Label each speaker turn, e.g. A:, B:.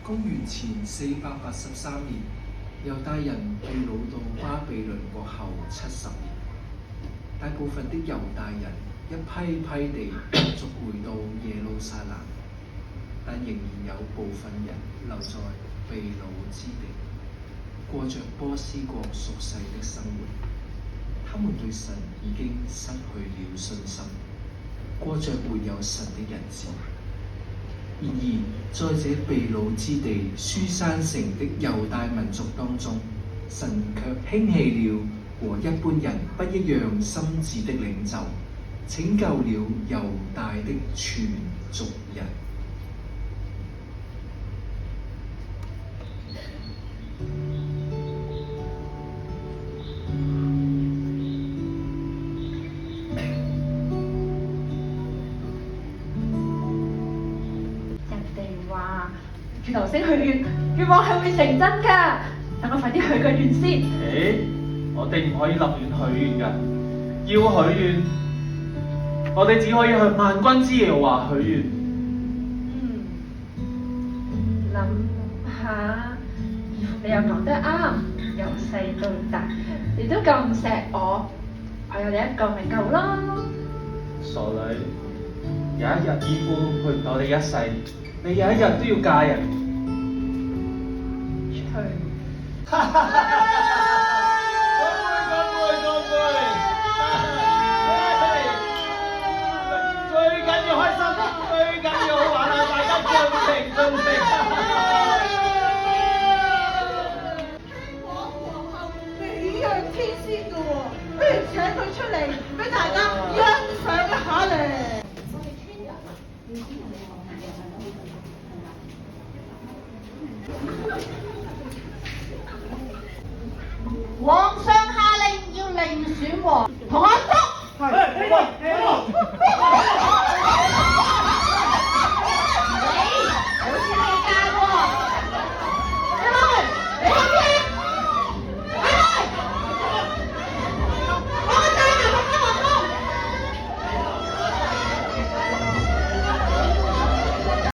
A: 公元前483年，猶大人被擄到巴比倫國後70年，大部分的猶大人一批批地逐回到耶路撒冷，但仍然有部分人留在被擄之地，過着波斯國俗世的生活。他們對神已經失去了信心，過着沒有神的日子。然而，在這被擄之地書珊城的猶大民族當中，神卻興起了和一般人不一樣心志的領袖，拯救了猶大的全族人。
B: 流星許願，願望係會成真㗎。等我快啲許個願先。
C: 我哋唔可以立亂許願㗎。要許願，我哋只可以向萬軍之耶和華許願。
B: 諗下，你又講得啱。由細到大，你都咁錫我，我有你一個咪夠啦。
C: 傻女，有一日義父陪唔到你一世，你有一日都要嫁人。哈哈哈！最緊要開心，最緊要好玩啊！大家盡情盡情。
D: 聽講皇后美若天仙㗎喎，不如請佢出嚟俾大家欣賞一下咧。皇上下令要另選王，同阿叔。係。